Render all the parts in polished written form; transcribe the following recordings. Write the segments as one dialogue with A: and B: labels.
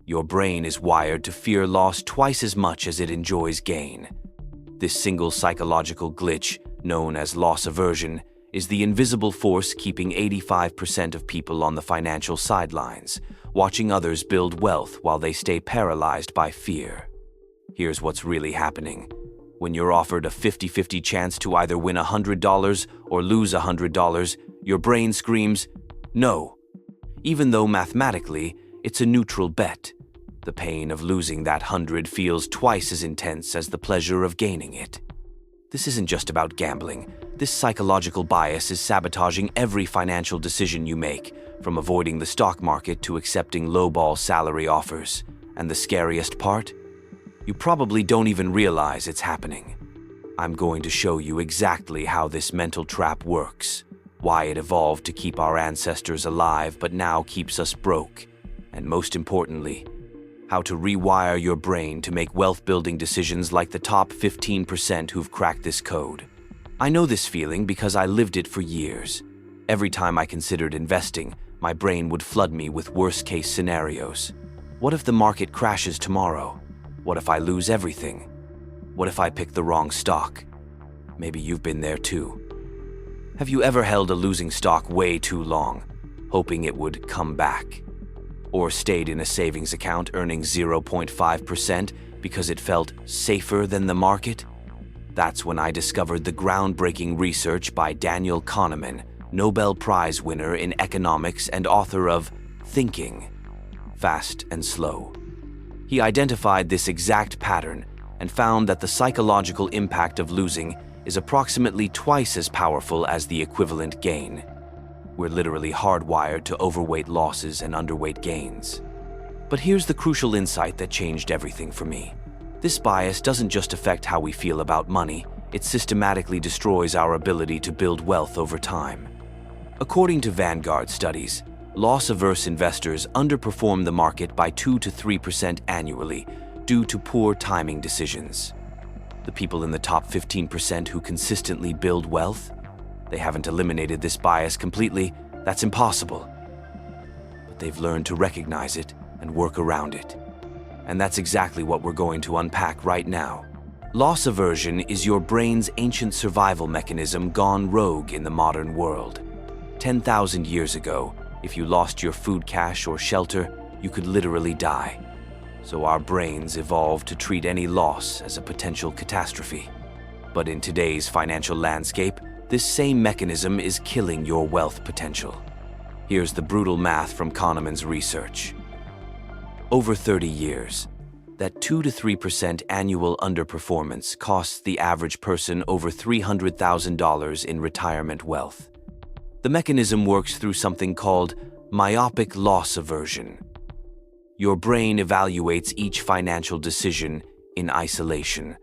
A: Your brain is wired to fear loss twice as much as it enjoys gain. This single psychological glitch, known as loss aversion, is the invisible force keeping 85% of people on the financial sidelines, watching others build wealth while they stay paralyzed by fear. Here's what's really happening. When you're offered a 50-50 chance to either win $100 or lose $100, your brain screams, "No," even though mathematically it's a neutral bet. The pain of losing that 100 feels twice as intense as the pleasure of gaining it. This isn't just about gambling. This psychological bias is sabotaging every financial decision you make, from avoiding the stock market to accepting lowball salary offers. And the scariest part? You probably don't even realize it's happening. I'm going to show you exactly how this mental trap works, why it evolved to keep our ancestors alive but now keeps us broke, and most importantly, how to rewire your brain to make wealth-building decisions like the top 15% who've cracked this code. I know this feeling because I lived it for years. Every time I considered investing, my brain would flood me with worst-case scenarios. What if the market crashes tomorrow? What if I lose everything? What if I pick the wrong stock? Maybe you've been there too. Have you ever held a losing stock way too long, hoping it would come back? Or stayed in a savings account earning 0.5% because it felt safer than the market? That's when I discovered the groundbreaking research by Daniel Kahneman, Nobel Prize winner in economics and author of Thinking, Fast and Slow. He identified this exact pattern and found that the psychological impact of losing is approximately twice as powerful as the equivalent gain. We're literally hardwired to overweight losses and underweight gains. But here's the crucial insight that changed everything for me. This bias doesn't just affect how we feel about money, it systematically destroys our ability to build wealth over time. According to Vanguard studies, loss-averse investors underperform the market by 2 to 3% annually due to poor timing decisions. The people in the top 15% who consistently build wealth, they haven't eliminated this bias completely, that's impossible. But they've learned to recognize it and work around it. And that's exactly what we're going to unpack right now. Loss aversion is your brain's ancient survival mechanism gone rogue in the modern world. 10,000 years ago, if you lost your food cache or shelter, you could literally die. So our brains evolved to treat any loss as a potential catastrophe. But in today's financial landscape, this same mechanism is killing your wealth potential. Here's the brutal math from Kahneman's research. Over 30 years, that 2 to 3% annual underperformance costs the average person over $300,000 in retirement wealth. The mechanism works through something called myopic loss aversion. Your brain evaluates each financial decision in isolation,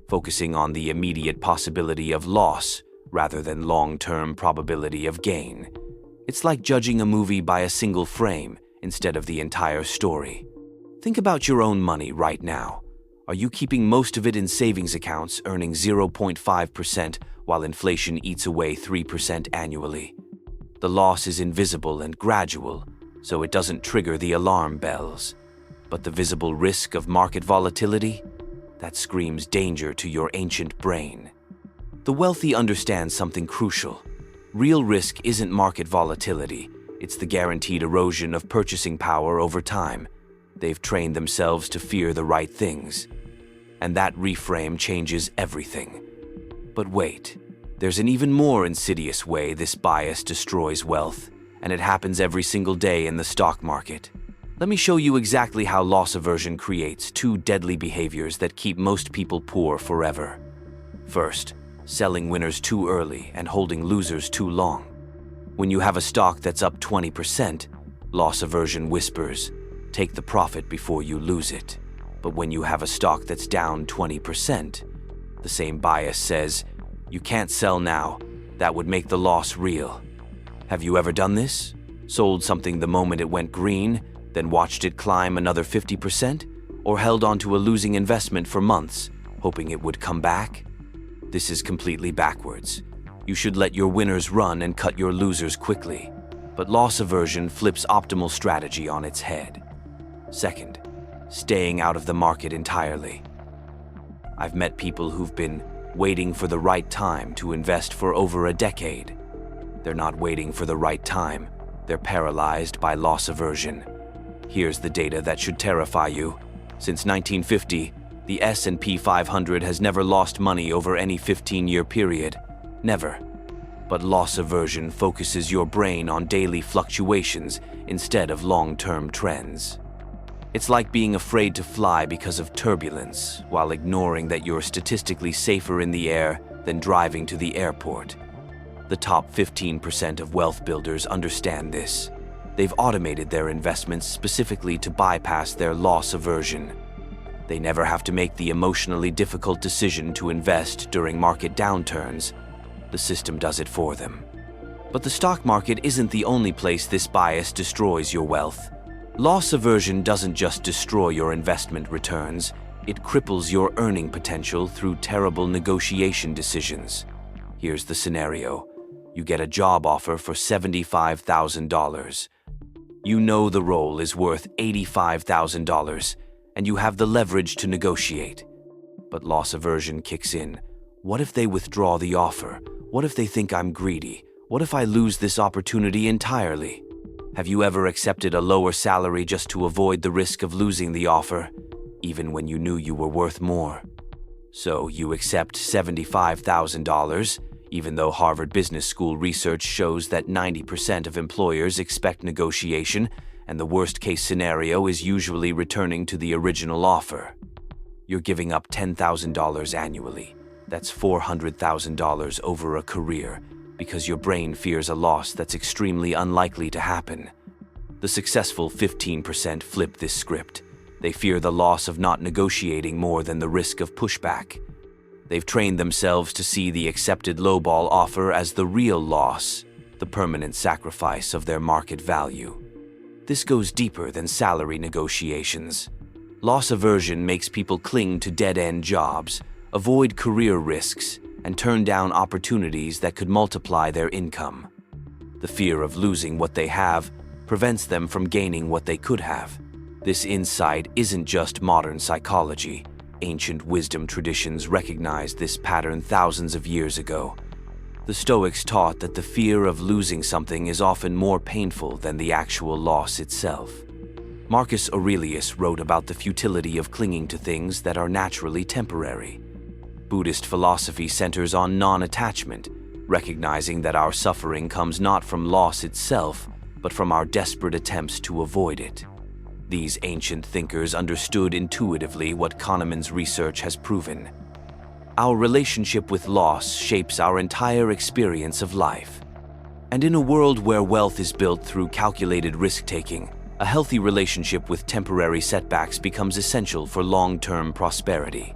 A: focusing on the immediate possibility of loss rather than long-term probability of gain. It's like judging a movie by a single frame instead of the entire story. Think about your own money right now. Are you keeping most of it in savings accounts earning 0.5% while inflation eats away 3% annually? The loss is invisible and gradual, so it doesn't trigger the alarm bells. But the visible risk of market volatility? That screams danger to your ancient brain. The wealthy understand something crucial. Real risk isn't market volatility. It's the guaranteed erosion of purchasing power over time. They've trained themselves to fear the right things. And that reframe changes everything. But wait, there's an even more insidious way this bias destroys wealth, and it happens every single day in the stock market. Let me show you exactly how loss aversion creates two deadly behaviors that keep most people poor forever. First, selling winners too early and holding losers too long. When you have a stock that's up 20%, loss aversion whispers, take the profit before you lose it. But when you have a stock that's down 20%, the same bias says, you can't sell now, that would make the loss real. Have you ever done this? Sold something the moment it went green, then watched it climb another 50%? Or held onto a losing investment for months, hoping it would come back? This is completely backwards. You should let your winners run and cut your losers quickly. But loss aversion flips optimal strategy on its head. Second, staying out of the market entirely. I've met people who've been waiting for the right time to invest for over a decade. They're not waiting for the right time. They're paralyzed by loss aversion. Here's the data that should terrify you. Since 1950, the S&P 500 has never lost money over any 15-year period. Never. But loss aversion focuses your brain on daily fluctuations instead of long-term trends. It's like being afraid to fly because of turbulence, while ignoring that you're statistically safer in the air than driving to the airport. The top 15% of wealth builders understand this. They've automated their investments specifically to bypass their loss aversion. They never have to make the emotionally difficult decision to invest during market downturns. The system does it for them. But the stock market isn't the only place this bias destroys your wealth. Loss aversion doesn't just destroy your investment returns, it cripples your earning potential through terrible negotiation decisions. Here's the scenario. You get a job offer for $75,000. You know the role is worth $85,000, and you have the leverage to negotiate. But loss aversion kicks in. What if they withdraw the offer? What if they think I'm greedy? What if I lose this opportunity entirely? Have you ever accepted a lower salary just to avoid the risk of losing the offer, even when you knew you were worth more? So you accept $75,000, even though Harvard Business School research shows that 90% of employers expect negotiation, and the worst-case scenario is usually returning to the original offer. You're giving up $10,000 annually. That's $400,000 over a career, because your brain fears a loss that's extremely unlikely to happen. The successful 15% flip this script. They fear the loss of not negotiating more than the risk of pushback. They've trained themselves to see the accepted lowball offer as the real loss, the permanent sacrifice of their market value. This goes deeper than salary negotiations. Loss aversion makes people cling to dead-end jobs, avoid career risks, and turn down opportunities that could multiply their income. The fear of losing what they have prevents them from gaining what they could have. This insight isn't just modern psychology. Ancient wisdom traditions recognized this pattern thousands of years ago. The Stoics taught that the fear of losing something is often more painful than the actual loss itself. Marcus Aurelius wrote about the futility of clinging to things that are naturally temporary. Buddhist philosophy centers on non-attachment, recognizing that our suffering comes not from loss itself, but from our desperate attempts to avoid it. These ancient thinkers understood intuitively what Kahneman's research has proven. Our relationship with loss shapes our entire experience of life. And in a world where wealth is built through calculated risk-taking, a healthy relationship with temporary setbacks becomes essential for long-term prosperity.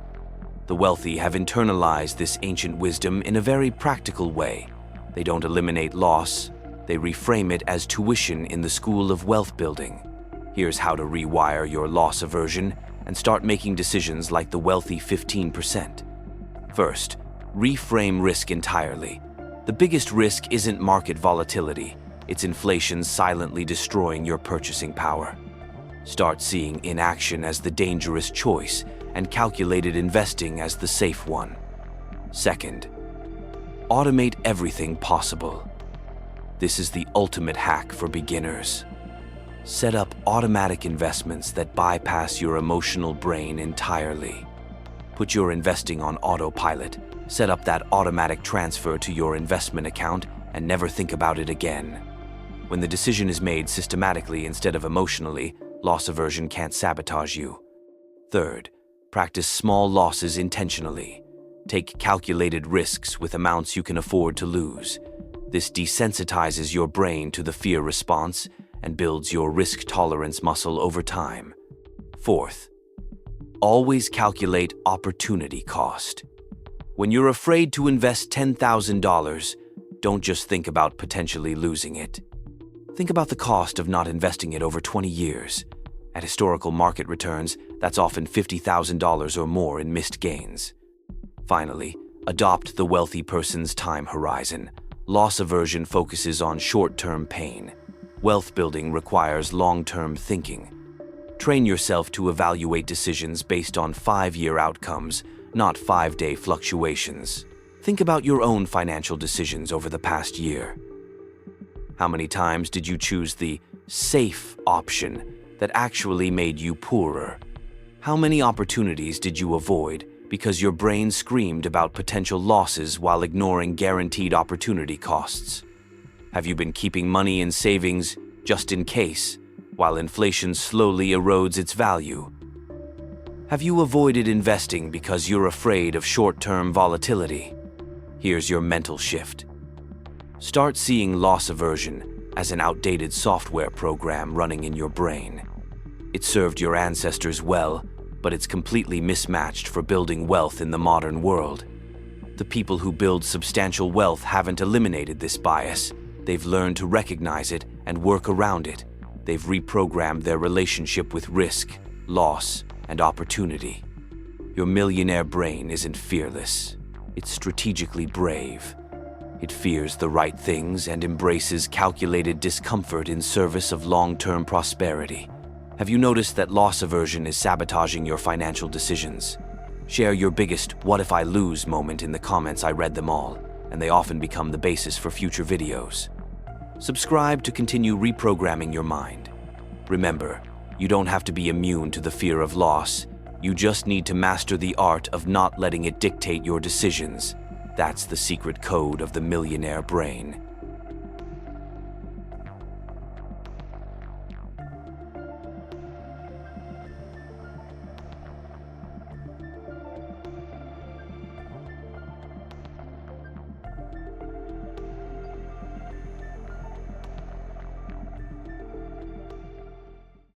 A: The wealthy have internalized this ancient wisdom in a very practical way. They don't eliminate loss, they reframe it as tuition in the school of wealth building. Here's how to rewire your loss aversion and start making decisions like the wealthy 15%. First, reframe risk entirely. The biggest risk isn't market volatility, it's inflation silently destroying your purchasing power. Start seeing inaction as the dangerous choice and calculated investing as the safe one. Second, automate everything possible. This is the ultimate hack for beginners. Set up automatic investments that bypass your emotional brain entirely. Put your investing on autopilot, set up that automatic transfer to your investment account, and never think about it again. When the decision is made systematically instead of emotionally, loss aversion can't sabotage you. Third, practice small losses intentionally. Take calculated risks with amounts you can afford to lose. This desensitizes your brain to the fear response and builds your risk tolerance muscle over time. Fourth, always calculate opportunity cost. When you're afraid to invest $10,000, don't just think about potentially losing it. Think about the cost of not investing it over 20 years. At historical market returns, that's often $50,000 or more in missed gains. Finally, adopt the wealthy person's time horizon. Loss aversion focuses on short-term pain. Wealth building requires long-term thinking. Train yourself to evaluate decisions based on 5-year outcomes, not 5-day fluctuations. Think about your own financial decisions over the past year. How many times did you choose the safe option that actually made you poorer? How many opportunities did you avoid because your brain screamed about potential losses while ignoring guaranteed opportunity costs? Have you been keeping money in savings just in case, while inflation slowly erodes its value? Have you avoided investing because you're afraid of short-term volatility? Here's your mental shift. Start seeing loss aversion as an outdated software program running in your brain. It served your ancestors well, but it's completely mismatched for building wealth in the modern world. The people who build substantial wealth haven't eliminated this bias. They've learned to recognize it and work around it. They've reprogrammed their relationship with risk, loss, and opportunity. Your millionaire brain isn't fearless. It's strategically brave. It fears the right things and embraces calculated discomfort in service of long-term prosperity. Have you noticed that loss aversion is sabotaging your financial decisions? Share your biggest "what if I lose" moment in the comments. I read them all, and they often become the basis for future videos. Subscribe to continue reprogramming your mind. Remember, you don't have to be immune to the fear of loss. You just need to master the art of not letting it dictate your decisions. That's the secret code of the millionaire brain.